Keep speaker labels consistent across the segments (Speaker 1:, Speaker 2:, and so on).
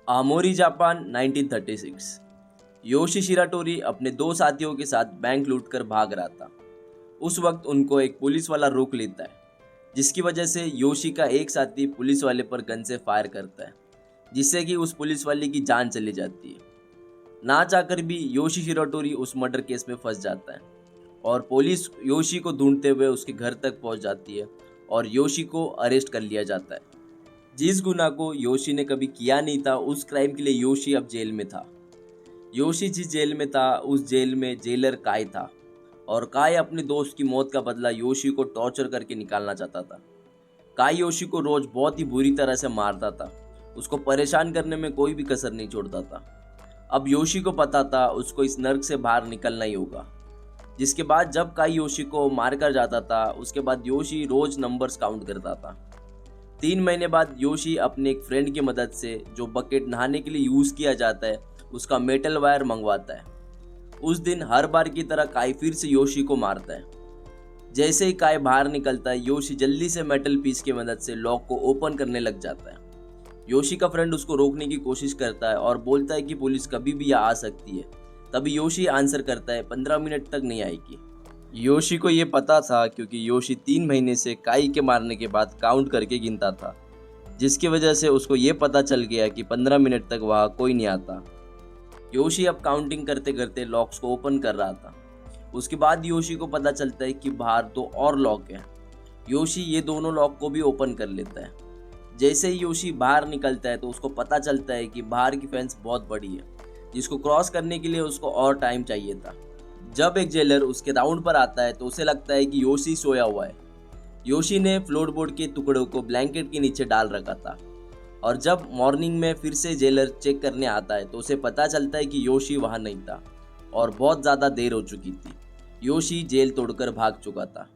Speaker 1: आमोरी Japan 1936। Yoshi शिराटोरी अपने दो साथियों के साथ बैंक लूटकर भाग रहा था। उस वक्त उनको एक पुलिस वाला रोक लेता है, जिसकी वजह से योशी का एक साथी पुलिस वाले पर गन से फायर करता है, जिससे कि उस पुलिस वाले की जान चली जाती है। ना चाहकर भी योशी शिराटोरी उस मर्डर केस में फंस जाता है और पुलिस योशी को ढूंढते हुए उसके घर तक पहुंच जाती है और योशी को अरेस्ट कर लिया जाता है। जिस गुनाह को योशी ने कभी किया नहीं था, उस क्राइम के लिए योशी अब जेल में था। योशी जिस जेल में था, उस जेल में जेलर काय था और काय अपने दोस्त की मौत का बदला योशी को टॉर्चर करके निकालना चाहता था। काय योशी को रोज बहुत ही बुरी तरह से मारता था, उसको परेशान करने में कोई भी कसर नहीं छोड़ता था। अब योशी को पता था उसको इस नर्क से बाहर निकलना ही होगा। जिसके बाद जब काय योशी को मारकर जाता था, उसके बाद योशी रोज नंबर्स काउंट करता था। 3 महीने बाद योशी अपने एक फ्रेंड की मदद से जो बकेट नहाने के लिए यूज़ किया जाता है, उसका मेटल वायर मंगवाता है। उस दिन हर बार की तरह काय फिर से योशी को मारता है। जैसे ही काय बाहर निकलता है, योशी जल्दी से मेटल पीस की मदद से लॉक को ओपन करने लग जाता है। योशी का फ्रेंड उसको रोकने की कोशिश करता है और बोलता है कि पुलिस कभी भी यहाँ आ सकती है। तभी योशी आंसर करता है 15 मिनट तक नहीं आएगी। योशी को ये पता था क्योंकि योशी 3 महीने से काई के मारने के बाद काउंट करके गिनता था, जिसकी वजह से उसको ये पता चल गया कि 15 मिनट तक वहाँ कोई नहीं आता। योशी अब काउंटिंग करते करते लॉक्स को ओपन कर रहा था। उसके बाद योशी को पता चलता है कि बाहर 2 और लॉक हैं। योशी ये दोनों लॉक को भी ओपन कर लेता है। जैसे ही योशी बाहर निकलता है तो उसको पता चलता है कि बाहर की फेंस बहुत बड़ी है, जिसको क्रॉस करने के लिए उसको और टाइम चाहिए था। जब एक जेलर उसके राउंड पर आता है तो उसे लगता है कि योशी सोया हुआ है। योशी ने फ्लोरबोर्ड के टुकड़ों को ब्लैंकेट के नीचे डाल रखा था और जब मॉर्निंग में फिर से जेलर चेक करने आता है तो उसे पता चलता है कि योशी वहाँ नहीं था और बहुत ज़्यादा देर हो चुकी थी। योशी जेल तोड़कर भाग चुका था,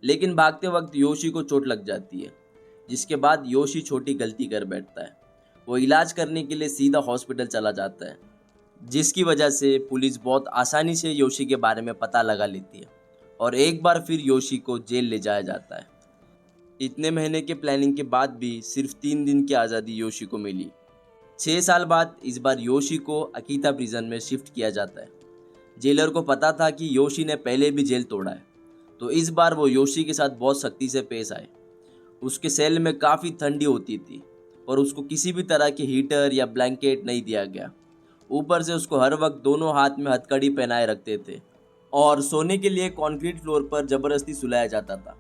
Speaker 1: लेकिन भागते वक्त योशी को चोट लग जाती है, जिसके बाद योशी छोटी गलती कर बैठता है। वो इलाज करने के लिए सीधा हॉस्पिटल चला जाता है, जिसकी वजह से पुलिस बहुत आसानी से योशी के बारे में पता लगा लेती है और एक बार फिर योशी को जेल ले जाया जाता है। इतने महीने के प्लानिंग के बाद भी सिर्फ 3 दिन की आज़ादी योशी को मिली। 6 साल बाद इस बार योशी को अकीता प्रिजन में शिफ्ट किया जाता है। जेलर को पता था कि योशी ने पहले भी जेल तोड़ा है, तो इस बार वो योशी के साथ बहुत सख्ती से पेश आए। उसके सेल में काफ़ी ठंडी होती थी और उसको किसी भी तरह के हीटर या ब्लैंकेट नहीं दिया गया। ऊपर से उसको हर वक्त दोनों हाथ में हथकड़ी पहनाए रखते थे और सोने के लिए कंक्रीट फ्लोर पर ज़बरदस्ती सुलाया जाता था।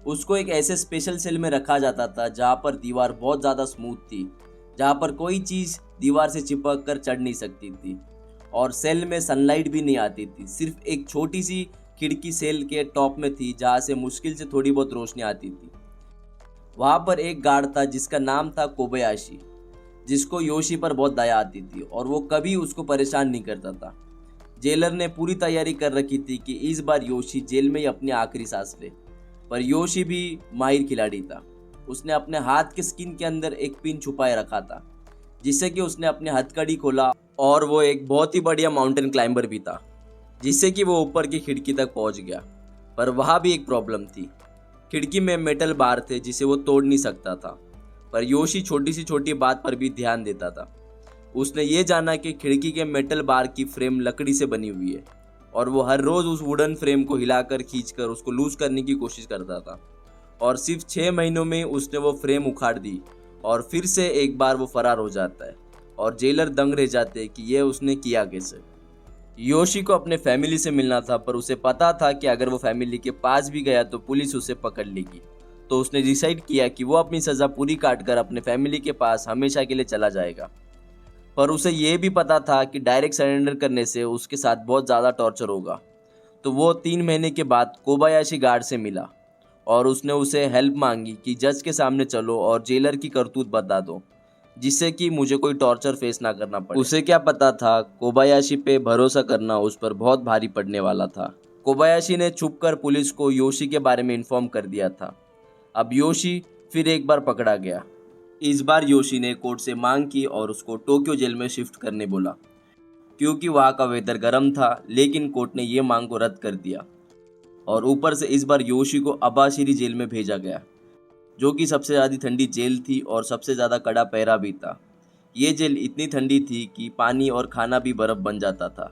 Speaker 1: उसको एक ऐसे स्पेशल सेल में रखा जाता था जहाँ पर दीवार बहुत ज़्यादा स्मूथ थी, जहाँ पर कोई चीज़ दीवार से चिपक कर चढ़ नहीं सकती थी और सेल में सनलाइट भी नहीं आती थी। सिर्फ एक छोटी सी खिड़की सेल के टॉप में थी, जहाँ से मुश्किल से थोड़ी बहुत रोशनी आती थी। वहाँ पर एक गार्ड था जिसका नाम था कोबायाशी, जिसको योशी पर बहुत दया आती थी और वो कभी उसको परेशान नहीं करता था। जेलर ने पूरी तैयारी कर रखी थी कि इस बार योशी जेल में ही अपनी आखिरी सांस ले, पर योशी भी माहिर खिलाड़ी था। उसने अपने हाथ के स्किन के अंदर एक पिन छुपाए रखा था, जिससे कि उसने अपने हथकड़ी खोला और वो एक बहुत ही बढ़िया माउंटेन क्लाइंबर भी था, जिससे कि वो ऊपर की खिड़की तक पहुंच गया। पर वहाँ भी एक प्रॉब्लम थी, खिड़की में मेटल बार थे जिसे वो तोड़ नहीं सकता था। पर योशी छोटी सी छोटी बात पर भी ध्यान देता था। उसने ये जाना कि खिड़की के मेटल बार की फ्रेम लकड़ी से बनी हुई है और वो हर रोज़ उस वुडन फ्रेम को हिलाकर खींचकर उसको लूज करने की कोशिश करता था और सिर्फ 6 महीनों में उसने वो फ्रेम उखाड़ दी और फिर से एक बार वो फरार हो जाता है और जेलर दंग रह जाते हैं कि यह उसने किया कैसे। योशी को अपने फैमिली से मिलना था, पर उसे पता था कि अगर वो फैमिली के पास भी गया तो पुलिस उसे पकड़ लेगी। तो उसने डिसाइड किया कि वो अपनी सज़ा पूरी काटकर अपने फैमिली के पास हमेशा के लिए चला जाएगा। पर उसे ये भी पता था कि डायरेक्ट सरेंडर करने से उसके साथ बहुत ज़्यादा टॉर्चर होगा। तो वो 3 महीने के बाद कोबायाशी गार्ड से मिला और उसने उसे हेल्प मांगी कि जज के सामने चलो और जेलर की करतूत बता दो, जिससे कि मुझे कोई टॉर्चर फेस ना करना पड़े। उसे क्या पता था कोबायाशी पे भरोसा करना उस पर बहुत भारी पड़ने वाला था। कोबायाशी ने छुपकर पुलिस को योशी के बारे में इन्फॉर्म कर दिया था। अब योशी फिर एक बार पकड़ा गया। इस बार योशी ने कोर्ट से मांग की और उसको टोक्यो जेल में शिफ्ट करने बोला, क्योंकि वहाँ का वेदर गर्म था, लेकिन कोर्ट ने ये मांग को रद्द कर दिया और ऊपर से इस बार योशी को अबाशिरी जेल में भेजा गया, जो कि सबसे ज़्यादा ठंडी जेल थी और सबसे ज़्यादा कड़ा पहरा भी था। ये जेल इतनी ठंडी थी कि पानी और खाना भी बर्फ बन जाता था।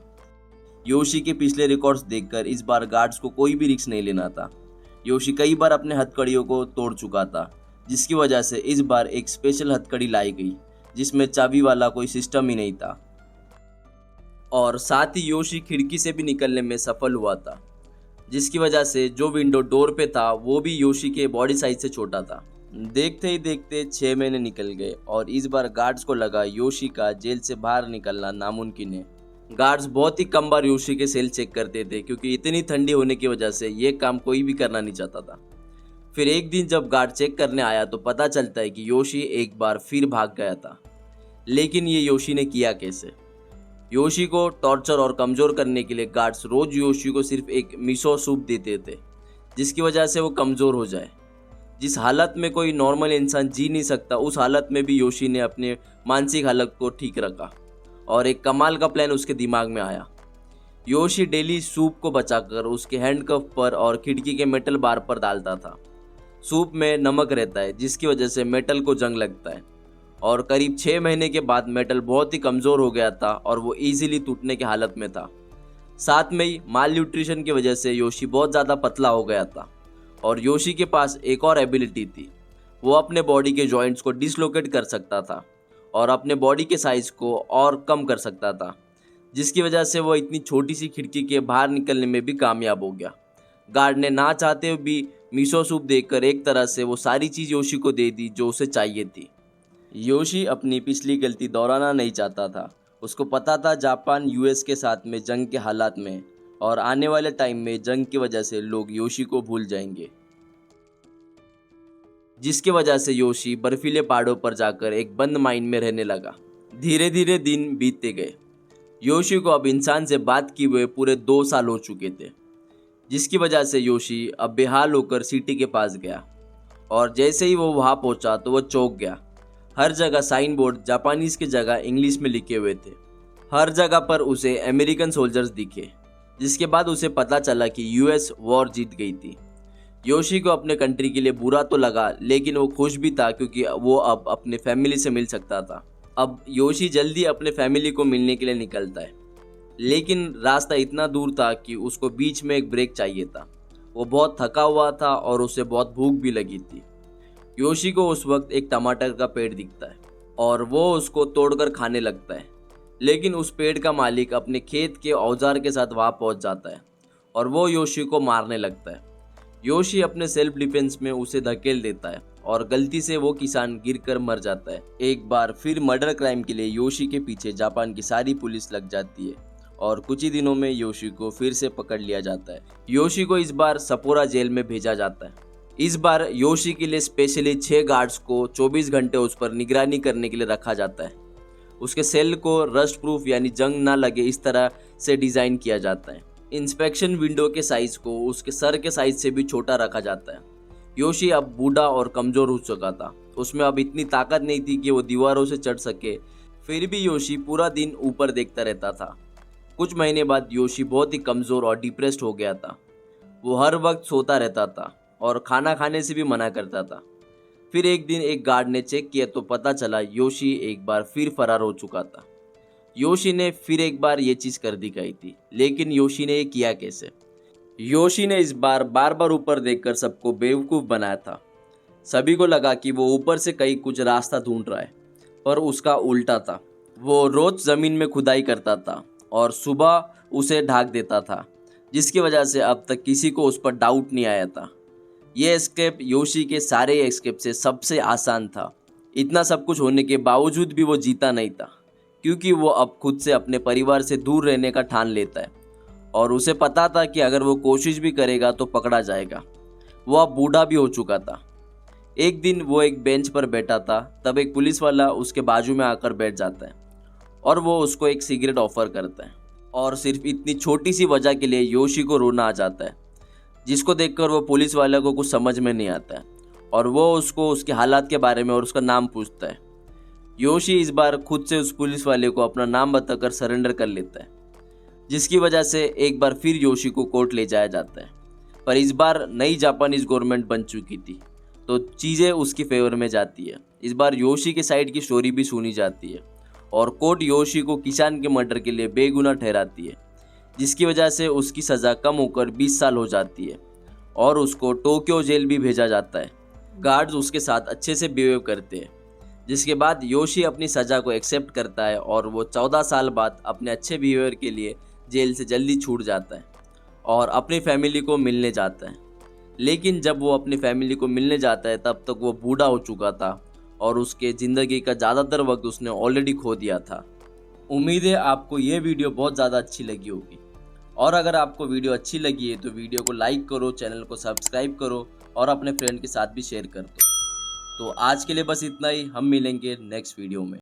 Speaker 1: योशी के पिछले रिकॉर्ड्स देखकर इस बार गार्ड्स को कोई भी रिस्क नहीं लेना था। योशी कई बार अपने हथकड़ियों को तोड़ चुका था, जिसकी वजह से इस बार एक स्पेशल हथकड़ी लाई गई जिसमें चाबी वाला कोई सिस्टम ही नहीं था। और साथ ही योशी खिड़की से भी निकलने में सफल हुआ था, जिसकी वजह से जो विंडो डोर पे था वो भी योशी के बॉडी साइज से छोटा था। देखते ही देखते 6 महीने निकल गए और इस बार गार्ड्स को लगा योशी का जेल से बाहर निकलना नामुमकिन है। गार्ड्स बहुत ही कम बार योशी के सेल चेक करते थे क्योंकि इतनी ठंडी होने की वजह से ये काम कोई भी करना नहीं चाहता था। फिर एक दिन जब गार्ड चेक करने आया तो पता चलता है कि योशी एक बार फिर भाग गया था। लेकिन ये योशी ने किया कैसे? योशी को टॉर्चर और कमज़ोर करने के लिए गार्ड्स रोज योशी को सिर्फ एक मिसो सूप देते थे, जिसकी वजह से वो कमज़ोर हो जाए। जिस हालत में कोई नॉर्मल इंसान जी नहीं सकता, उस हालत में भी योशी ने अपने मानसिक हालत को ठीक रखा और एक कमाल का प्लान उसके दिमाग में आया। योशी डेली सूप को बचाकर उसके हैंडकफ पर और खिड़की के मेटल बार पर डालता था। सूप में नमक रहता है, जिसकी वजह से मेटल को जंग लगता है और करीब 6 महीने के बाद मेटल बहुत ही कमज़ोर हो गया था और वो इजीली टूटने की हालत में था। साथ में ही माल न्यूट्रिशन की वजह से योशी बहुत ज़्यादा पतला हो गया था और योशी के पास एक और एबिलिटी थी, वो अपने बॉडी के जॉइंट्स को डिसलोकेट कर सकता था और अपने बॉडी के साइज़ को और कम कर सकता था, जिसकी वजह से वो इतनी छोटी सी खिड़की के बाहर निकलने में भी कामयाब हो गया। गार्ड ने ना चाहते हुए भी मिसो सूप देकर एक तरह से वो सारी चीज़ योशी को दे दी जो उसे चाहिए थी। योशी अपनी पिछली गलती दोहराना नहीं चाहता था। उसको पता था जापान यूएस के साथ में जंग के हालात में और आने वाले टाइम में जंग की वजह से लोग योशी को भूल जाएंगे, जिसकी वजह से योशी बर्फीले पहाड़ों पर जाकर एक बंद माइन में रहने लगा। धीरे धीरे दिन बीतते गए। योशी को अब इंसान से बात किए हुए पूरे 2 साल हो चुके थे, जिसकी वजह से योशी अब बेहाल होकर सिटी के पास गया और जैसे ही वो वहाँ पहुँचा तो वो चौंक गया। हर जगह साइन बोर्ड जापानीज़ की जगह इंग्लिश में लिखे हुए थे। हर जगह पर उसे अमेरिकन सोल्जर्स दिखे, जिसके बाद उसे पता चला कि यूएस वॉर जीत गई थी। योशी को अपने कंट्री के लिए बुरा तो लगा, लेकिन वो खुश भी था क्योंकि वो अब अपने फैमिली से मिल सकता था। अब योशी जल्दी अपने फैमिली को मिलने के लिए निकलता है, लेकिन रास्ता इतना दूर था कि उसको बीच में एक ब्रेक चाहिए था। वो बहुत थका हुआ था और उसे बहुत भूख भी लगी थी। योशी को उस वक्त एक टमाटर का पेड़ दिखता है और वो उसको तोड़कर खाने लगता है, लेकिन उस पेड़ का मालिक अपने खेत के औजार के साथ वहाँ पहुँच जाता है और वो योशी को मारने लगता है। योशी अपने सेल्फ डिफेंस में उसे धकेल देता है और गलती से वो किसान गिरकर मर जाता है। एक बार फिर मर्डर क्राइम के लिए योशी के पीछे जापान की सारी पुलिस लग जाती है और कुछ ही दिनों में योशी को फिर से पकड़ लिया जाता है। योशी को इस बार सपोरा जेल में भेजा जाता है। इस बार योशी के लिए स्पेशली 6 गार्ड्स को 24 घंटे उस पर निगरानी करने के लिए रखा जाता है। उसके सेल को रस्ट प्रूफ यानी जंग ना लगे इस तरह से डिज़ाइन किया जाता है। इंस्पेक्शन विंडो के साइज़ को उसके सर के साइज से भी छोटा रखा जाता है। योशी अब बूढ़ा और कमज़ोर हो चुका था। उसमें अब इतनी ताकत नहीं थी कि वो दीवारों से चढ़ सके, फिर भी योशी पूरा दिन ऊपर देखता रहता था। कुछ महीने बाद योशी बहुत ही कमज़ोर और डिप्रेस्ड हो गया था। वो हर वक्त सोता रहता था और खाना खाने से भी मना करता था। फिर एक दिन एक गार्ड ने चेक किया तो पता चला योशी एक बार फिर फरार हो चुका था। योशी ने फिर एक बार ये चीज़ कर दिखाई थी, लेकिन योशी ने ये किया कैसे? योशी ने इस बार बार ऊपर देखकर सबको बेवकूफ़ बनाया था। सभी को लगा कि वो ऊपर से कहीं कुछ रास्ता ढूंढ रहा है, पर उसका उल्टा था। वो रोज़ ज़मीन में खुदाई करता था और सुबह उसे ढाक देता था, जिसकी वजह से अब तक किसी को उस पर डाउट नहीं आया था। ये एस्केप योशी के सारे एस्केप से सबसे आसान था। इतना सब कुछ होने के बावजूद भी वो जीता नहीं था, क्योंकि वो अब खुद से अपने परिवार से दूर रहने का ठान लेता है और उसे पता था कि अगर वो कोशिश भी करेगा तो पकड़ा जाएगा। वो अब बूढ़ा भी हो चुका था। एक दिन वो एक बेंच पर बैठा था, तब एक पुलिस वाला उसके बाजू में आकर बैठ जाता है और वो उसको एक सिगरेट ऑफर करता है और सिर्फ इतनी छोटी सी वजह के लिए योशी को रोना आ जाता है, जिसको देखकर वो पुलिस वाले को कुछ समझ में नहीं आता है और वो उसको उसके हालात के बारे में और उसका नाम पूछता है। योशी इस बार खुद से उस पुलिस वाले को अपना नाम बताकर सरेंडर कर लेता है, जिसकी वजह से एक बार फिर योशी को कोर्ट ले जाया जाता है। पर इस बार नई जापानीज गवर्नमेंट बन चुकी थी, तो चीज़ें उसकी फेवर में जाती है। इस बार योशी के साइड की स्टोरी भी सुनी जाती है और कोर्ट योशी को किशान के मर्डर के लिए बेगुनाह ठहराती है, जिसकी वजह से उसकी सज़ा कम होकर 20 साल हो जाती है और उसको टोक्यो जेल भी भेजा जाता है। गार्ड्स उसके साथ अच्छे से बिहेव करते हैं, जिसके बाद योशी अपनी सज़ा को एक्सेप्ट करता है और वो 14 साल बाद अपने अच्छे बिहेवियर के लिए जेल से जल्दी छूट जाता है और अपनी फैमिली को मिलने जाता है। लेकिन जब वो अपनी फैमिली को मिलने जाता है तब तक वो बूढ़ा हो चुका था और उसके ज़िंदगी का ज़्यादातर वक्त उसने ऑलरेडी खो दिया था। उम्मीद है आपको ये वीडियो बहुत ज़्यादा अच्छी लगी होगी, और अगर आपको वीडियो अच्छी लगी है तो वीडियो को लाइक करो, चैनल को सब्सक्राइब करो और अपने फ्रेंड के साथ भी शेयर कर दो। तो आज के लिए बस इतना ही, हम मिलेंगे नेक्स्ट वीडियो में।